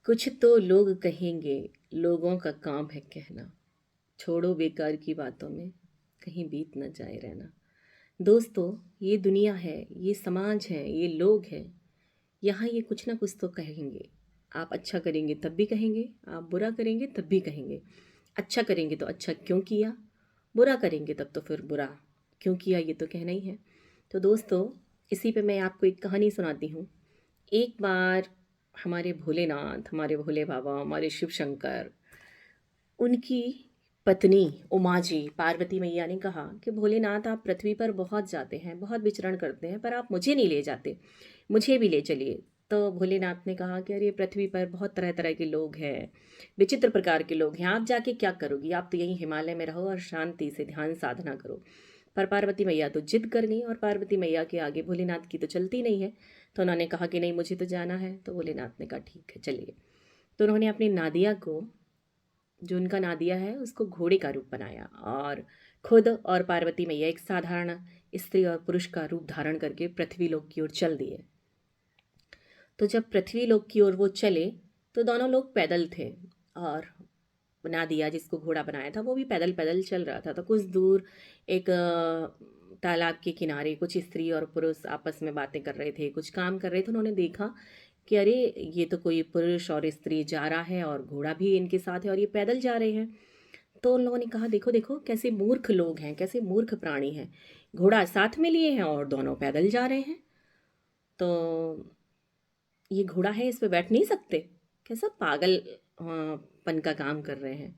कुछ तो लोग कहेंगे, लोगों का काम है कहना। छोड़ो बेकार की बातों में, कहीं बीत न जाए रहना। दोस्तों, ये दुनिया है, ये समाज है, ये लोग हैं। यहाँ ये कुछ ना कुछ तो कहेंगे। आप अच्छा करेंगे तब भी कहेंगे, आप बुरा करेंगे तब भी कहेंगे। अच्छा करेंगे तो अच्छा क्यों किया, बुरा करेंगे तब तो फिर बुरा क्यों किया, ये तो कहना ही है। तो दोस्तों, इसी पे मैं आपको एक कहानी सुनाती हूँ। एक बार हमारे भोलेनाथ, हमारे भोले बाबा, हमारे शिव शंकर, उनकी पत्नी उमा जी, पार्वती मैया ने कहा कि भोलेनाथ, आप पृथ्वी पर बहुत जाते हैं, बहुत विचरण करते हैं, पर आप मुझे नहीं ले जाते, मुझे भी ले चलिए। तो भोलेनाथ ने कहा कि अरे, पृथ्वी पर बहुत तरह तरह के लोग हैं, विचित्र प्रकार के लोग हैं, आप जाके क्या करोगी, आप तो यहीं हिमालय में रहो और शांति से ध्यान साधना करो। पर पार्वती मैया तो जिद कर गई, और पार्वती मैया के आगे भोलेनाथ की तो चलती नहीं है। तो उन्होंने कहा कि नहीं, मुझे तो जाना है। तो भोलेनाथ ने कहा ठीक है, चलिए। तो उन्होंने अपनी नादिया को, जो उनका नादिया है, उसको घोड़े का रूप बनाया, और खुद और पार्वती मैया एक साधारण स्त्री और पुरुष का रूप धारण करके पृथ्वी लोक की ओर चल दिए। तो जब पृथ्वी लोक की ओर वो चले, तो दोनों लोग पैदल थे, और नादिया जिसको घोड़ा बनाया था वो भी पैदल पैदल चल रहा था। तो कुछ दूर एक तालाब के किनारे कुछ स्त्री और पुरुष आपस में बातें कर रहे थे, कुछ काम कर रहे थे। उन्होंने देखा कि अरे, ये तो कोई पुरुष और स्त्री जा रहा है, और घोड़ा भी इनके साथ है, और ये पैदल जा रहे हैं। तो उन लोगों ने कहा, देखो देखो कैसे मूर्ख लोग हैं, कैसे मूर्ख प्राणी हैं, घोड़ा साथ में लिए हैं और दोनों पैदल जा रहे हैं। तो ये घोड़ा है, इस पे बैठ नहीं सकते, कैसा पागल पन का काम कर रहे हैं।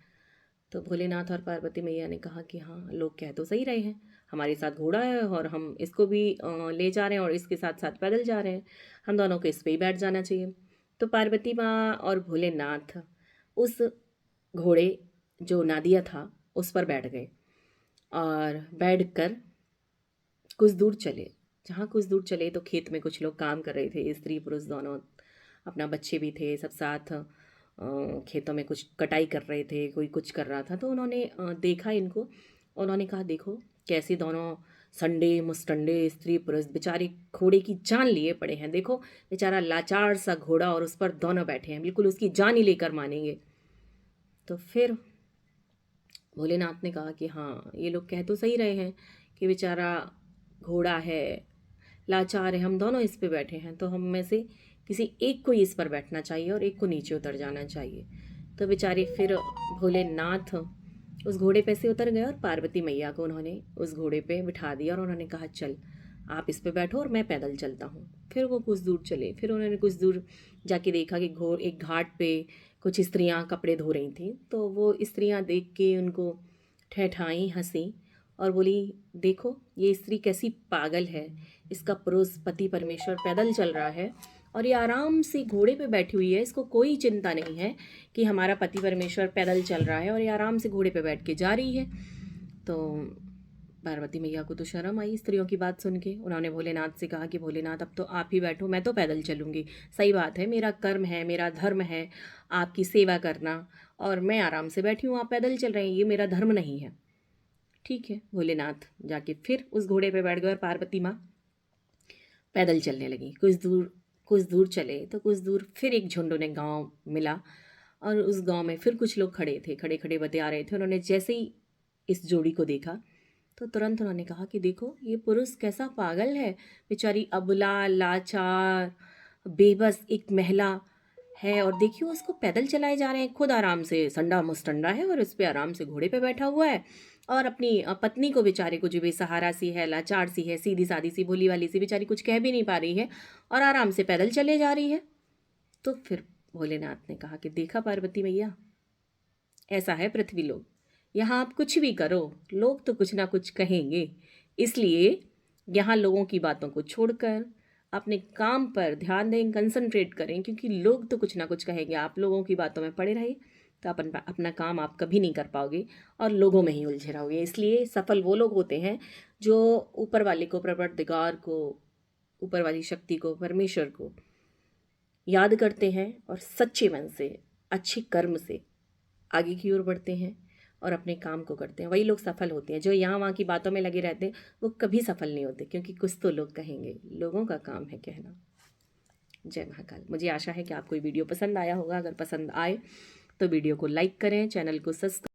तो भोलेनाथ और पार्वती मैया ने कहा कि हाँ, लोग कह तो सही रहे हैं, हमारे साथ घोड़ा है और हम इसको भी ले जा रहे हैं, और इसके साथ साथ पैदल जा रहे हैं, हम दोनों को इस पे ही बैठ जाना चाहिए। तो पार्वती माँ और भोलेनाथ उस घोड़े, जो नादिया था, उस पर बैठ गए, और बैठ कर कुछ दूर चले। जहाँ कुछ दूर चले तो खेत में कुछ लोग काम कर रहे थे, स्त्री पुरुष दोनों, अपना बच्चे भी थे, सब साथ खेतों में कुछ कटाई कर रहे थे, कोई कुछ कर रहा था। तो उन्होंने देखा इनको, उन्होंने कहा, देखो कैसे दोनों संडे मुस्टंडे स्त्री पुरुष बेचारे घोड़े की जान लिए पड़े हैं। देखो, बेचारा लाचार सा घोड़ा, और उस पर दोनों बैठे हैं, बिल्कुल उसकी जान ही लेकर मानेंगे। तो फिर भोलेनाथ ने कहा कि हाँ, ये लोग कह तो सही रहे हैं कि बेचारा घोड़ा है, लाचार है, हम दोनों इस पे बैठे हैं, तो हम में से किसी एक को ही इस पर बैठना चाहिए और एक को नीचे उतर जाना चाहिए। तो बेचारे फिर भोलेनाथ उस घोड़े पे से उतर गए, और पार्वती मैया को उन्होंने उस घोड़े पे बिठा दिया, और उन्होंने कहा, चल आप इस पे बैठो और मैं पैदल चलता हूँ। फिर वो कुछ दूर चले, फिर उन्होंने कुछ दूर जाके देखा कि घोड़ एक घाट पे कुछ स्त्रियाँ कपड़े धो रही थीं। तो वो स्त्रियाँ देख के उनको ठेठाई, हंसी, और बोली, देखो ये स्त्री कैसी पागल है, इसका पुरुष पति परमेश्वर पैदल चल रहा है, और ये आराम से घोड़े पे बैठी हुई है, इसको कोई चिंता नहीं है कि हमारा पति परमेश्वर पैदल चल रहा है, और ये आराम से घोड़े पे बैठ के जा रही है। तो पार्वती मैया को तो शर्म आई स्त्रियों की बात सुन के। उन्होंने भोलेनाथ से कहा कि भोलेनाथ, अब तो आप ही बैठो, मैं तो पैदल चलूँगी। सही बात है, मेरा कर्म है, मेरा धर्म है आपकी सेवा करना, और मैं आराम से बैठी हूँ, आप पैदल चल रहे हैं, ये मेरा धर्म नहीं है। ठीक है, भोलेनाथ जाके फिर उस घोड़े पे बैठ गए, और पार्वती माँ पैदल चलने लगी। कुछ दूर चले तो कुछ दूर फिर एक झुंड उन्हें गाँव मिला, और उस गाँव में फिर कुछ लोग खड़े थे, खड़े खड़े बतिया रहे थे। उन्होंने जैसे ही इस जोड़ी को देखा, तो तुरंत उन्होंने कहा कि देखो ये पुरुष कैसा पागल है, बेचारी अबला लाचार बेबस एक महिला है, और देखिए उसको पैदल चलाए जा रहे हैं, खुद आराम से संडा मुस्टंडा है, और उस पे आराम से घोड़े पे बैठा हुआ है, और अपनी पत्नी को, बेचारे को जो बेसहारा सी है, लाचार सी है, सीधी सादी सी भोली वाली सी, बेचारी कुछ कह भी नहीं पा रही है, और आराम से पैदल चले जा रही है। तो फिर भोलेनाथ ने कहा कि देखा पार्वती मैया, ऐसा है पृथ्वी लोक, यहाँ आप कुछ भी करो, लोग तो कुछ ना कुछ कहेंगे, इसलिए यहाँ लोगों की बातों को छोड़कर अपने काम पर ध्यान दें, कंसंट्रेट करें, क्योंकि लोग तो कुछ ना कुछ कहेंगे। आप लोगों की बातों में पड़े रहे तो अपना काम आप कभी नहीं कर पाओगे, और लोगों में ही उलझे रहोगे। इसलिए सफल वो लोग होते हैं जो ऊपर वाले को, परवरदिगार को, ऊपर वाली शक्ति को, परमेश्वर को याद करते हैं, और सच्चे मन से, अच्छे कर्म से आगे की ओर बढ़ते हैं, और अपने काम को करते हैं। वही लोग सफल होते हैं। जो यहाँ वहाँ की बातों में लगे रहते हैं, वो कभी सफल नहीं होते, क्योंकि कुछ तो लोग कहेंगे, लोगों का काम है कहना। जय महाकाल। मुझे आशा है कि आपको ये वीडियो पसंद आया होगा। अगर पसंद आए तो वीडियो को लाइक करें, चैनल को सब्सक्राइब